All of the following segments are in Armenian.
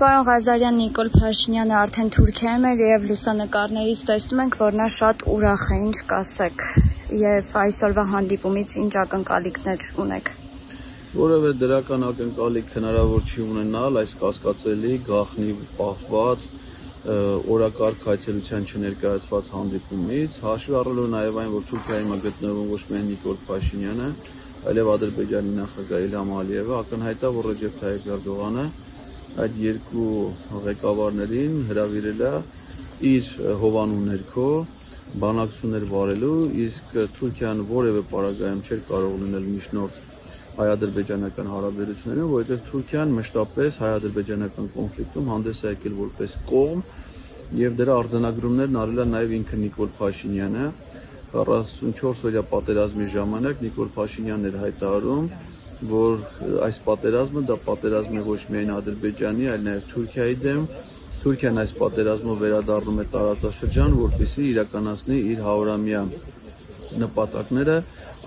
Պարոն Ղազարյան, Նիկոլ Փաշինյանը արդեն Թուրքիայում էր եւ լուսանկարներից տեսնում ենք, որ նա շատ ուրախ է, ինչ կասեք, եւ այսօրվա հանդիպումից ինչ ակնկալիքներ ունեք։ Որևէ դրական ակնկալիք հնարավոր չի ունենալ այս կասկածելի գաղտնի պահված օրակարգ այցելության չներկայացված հանդիպումից, հաշվի առնելով նաեւ այն, որ Թուրքիայում գտնվում ոչ միայն Նիկոլ Փաշինյանը, այլև Ադրբեջանի նախագահ Իլհամ Ալիևը, ակնհայտ է, որ Ռեջեփ Թայիփ Էրդողանը այդ երկու ղեկավարներին հրավիրել է իր հովանու ներքո բանակցություններ վարելու, իսկ Թուրքիան որևէ պարագայում չէր կարող լինել միջնորդ հայ-ադրբեջանական հարաբերություններում, որովհետև Թուրքիան մշտապես հայ-ադրբեջանական կոնֆլիկտում հանդես է եկել որպես կողմ եւ դրա արձանագրումներն արել է նաեւ ինքը Նիկոլ Փաշինյանը 44-օրյա պատերազմի ժամանակ Նիկոլ Փաշինյանն էր հայտարարում, որ այս պատերազմը դա պատերազմ է ոչ միայն Ադրբեջանի, այլ նաեւ Թուրքիայի դեմ։ Թուրքիան այս պատերազմով վերադառնում է տարածաշրջան, որպեսզի իրականացնի իր 100-ամյա նպատակները,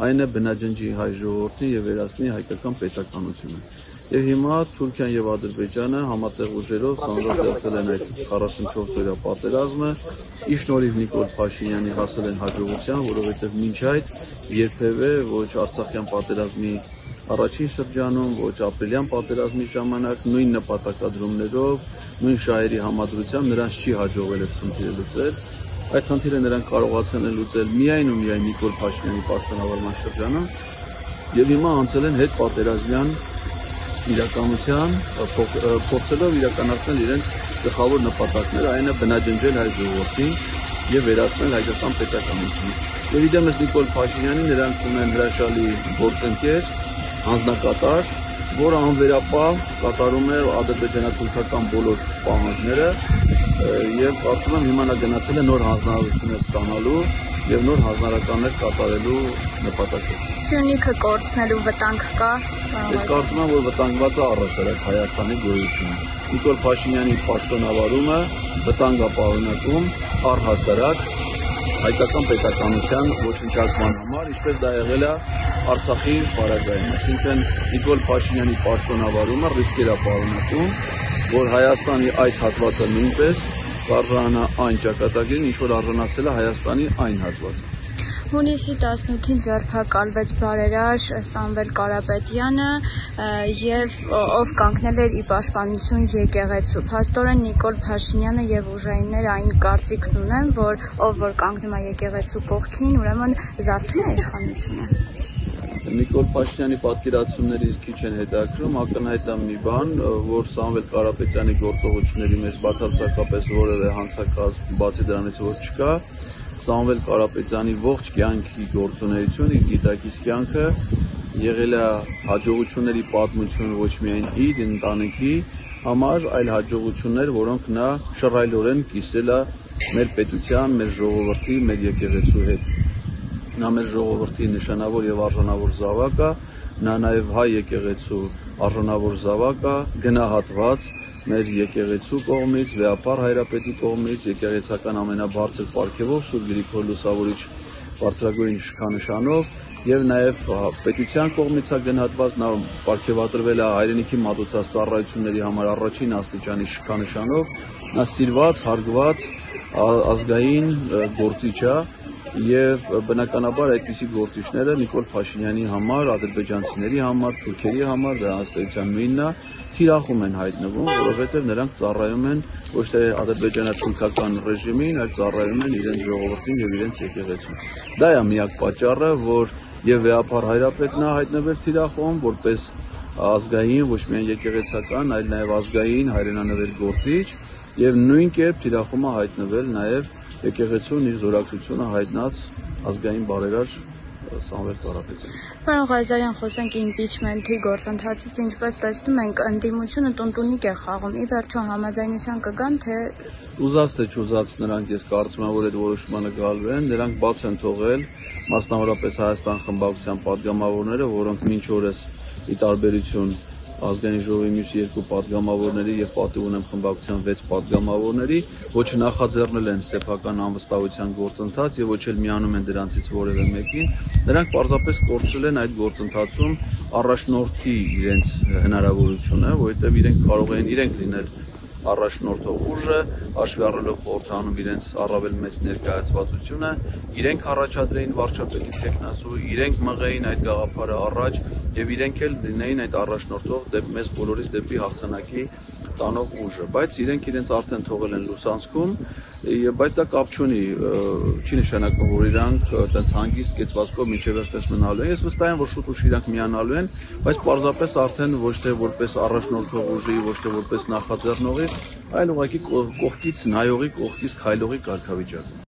այն է բնաջնջի հայ ժողովրդին եւ վերացնի հայկական պետականությունը։ Եվ հիմա Թուրքիան եւ Ադրբեջանը համատեղ ուժերով ծանրացրել են այդ 44-օրյա պատերազմը, ի շնորհիվ Նիկոլ Փաշինյանի հասել են հաջողության, որովհետեւ մինչ այդ երբևէ ոչ Արցախյան պատերազմի առաջին շրջանում, ոչ ապրիլյան պատերազմի ժամանակ նույն նպատակադրումներով, նույն շահերի համադրությամբ նրանց չի հաջողվել այդ խնդիրը լուծել։ Այդ խնդիրը նրանք կարողացել են լուծել միայն ու միայն Նիկոլ Փաշինյանի պաշտոնավարման շրջանում եւ հիմա անցել են հետ պատերազմյան իրականության, փորձելով իրականացնել իրենց գլխավոր նպատակները, այն է բնաջնջել հայ ժողովրդին եւ վերացնել հայկական պետականությունը։ Եվ իդեմս Նիկոլ Փաշինյանին նրանք ունեն հրաշալի գործընկեր, հանձնակատար, որը անվերապահ կատարում է ադրբեջանա-թուրքական բոլոր պահանջները եւ կարծում եմ հիմա նա գնացել է նոր հանձնարարություններ ստանալու եւ նոր հանձնարարականներ կատարելու նպատակով։ Սյունիքը կորցնելու վտանգ կա։ Ես կարծում եմ, որ վտանգված է առհասարակ Հայաստանի գոյությունը։ Նիկոլ Փաշինյանի պաշտոնավարումը վտանգ է պարունակում առհասարակ հայկական պետականության ոչնչացման համար, ինչպես դա եղել է Արցախի պարագայում։ Այսինքն Նիկոլ Փաշինյանի պաշտոնավարումը ռիսկեր է պարունակում, որ Հայաստանի այս հատվածը նույնպես կարժանա այն ճակատագրին, ինչ որ արժանացել է Հայաստանի այն հատվածը։ Հունիսի 18-ին ձերբակալվեց բարերար Սամվել Կարապետյանը եւ ով կանգնել էր ի պաշտպանություն եկեղեցու։ Փաստորեն Նիկոլ Փաշինյանը եւ ուժայինները այն կարծիքն ունեն, որ ով որ կանգնում է եկեղեցու կողքին, ուրեմն զավթում է իշխանությունը։ Նիկոլ Փաշինյանի պատկերացումներից քիչ են հետաքրում, ակնհայտ է մի բան, որ Սամվել Կարապետյանի գործողությունների մեջ բացարձակապես որևէ հանցակազմ, բացի դրանից որ չկա, Սամվել Կարապետյանի ողջ կյանքի գործունեություն, իր գիտակից կյանքը եղել է հաջողությունների պատմություն ոչ միայն իր ընտանիքի համար, այլ հաջողություններ, որոնք նա շռայլորեն կիսել է մեր պետության, մեր ժողովրդի, մեր եկեղեցու հետ։ Նա մեր ժողովրդի նշանավոր եւ արժանավոր զավակ է, նա նաեւ հայ եկեղեցու արժանավոր զավակ է, գնահատված մեր եկեղեցու կողմից, Վեապար հայրապետի կողմից, եկեղեցական ամենաբարձր պարգևով Սուրբ Գրիգոր Լուսավորիչ բարձրագույն շքանշանով եւ նաեւ պետության կողմից է գնահատված, նա պարգևատրվել է հայրենիքի մատուցած ծառայությունների համար առաջին աստիճանի շքանշանով, նա սիրված, հարգված ազգային գործիչ է եւ բնականաբար այդպիսի գործիչները Նիկոլ Փաշինյանի համար, ադրբեջանցիների համար, թուրքերի համար դա ըստ նույնն է, թիրախում են հայտնվում, որովհետեւ նրանք ծառայում են ոչ թե ադրբեջանա-թուրքական ռեժիմին, այլ ծառայում են իրենց ժողովրդին եւ իրենց եկեղեցուն։ Դա է միակ պատճառը, որ եւ Վեապար հայրապետն է հայտնվել թիրախում որպես ազգային, ոչ միայն եկեղեցական, այլ նաեւ ազգային հայրենանվեր գործիչ եւ նույն կերպ թիրախում է հայտնվել նաեւ եկեղեցուն իր զորակցությունը հայտնած ազգային բարերար Սամվել Կարապետյանը։ Պարոն Ղազարյան, խոսենք իմպիչմենթի գործընթացից, ինչպես տեսնում ենք, ընդդիմությունը տունտունիկ է խաղում, ի վերջո համաձայնության կգան, թե ուզած թե չուզած նրանք ես կարծում եմ, որ այդ որոշմանը գալու են, նրանք բաց են թողել, մասնավորապես Հայաստան խմբակցության падգամավորները, որոնք մինչ օրս ի տարբերություն ազգային ժողովի մյուս երկու падգամավորների եւ պատիվ ունեմ խմբակցության 6 падգամավորների, ոչ նախաձեռնել են սեփական անվստահության գործընթաց եւ ոչ էլ միանում են դրանցից որևէ մեկին, նրանք պարզապես կորցրել են այդ գործընթացում առաջնորդի իրենց հնարավորությունը, որովհետեւ իրենք կարող են իրենք լինել առաջնորդող ուժը, հաշվի առնելով խորհրդանում իրենց առավել մեծ ներկայացվածությունը, իրենք առաջադրեին վարչապետի թեկնածու, իրենք մղեին այդ գաղափարը առաջ եւ իրենք էլ լինեին այդ առաջնորդող մեզ բոլորից դեպի հաղթանակի տանող ուժը, բայց իրենք իրենց արդեն թողել են լուսանցքում, բայց դա կապ չունի, չի նշանակում, որ իրանք այդպես հանգիստ կեցվածքով մինչև վերջերս մնալու են։ Ես վստահ եմ, որ շուտ-ուշ իրանք միանալու են, բայց պարզապես արդեն ոչ թե որպես առաջնորդող ուժի, ոչ թե որպես նախաձեռնողի, այլ ուղղակի կողքից նայողի, կողքից քայլողի կարգավիճակում։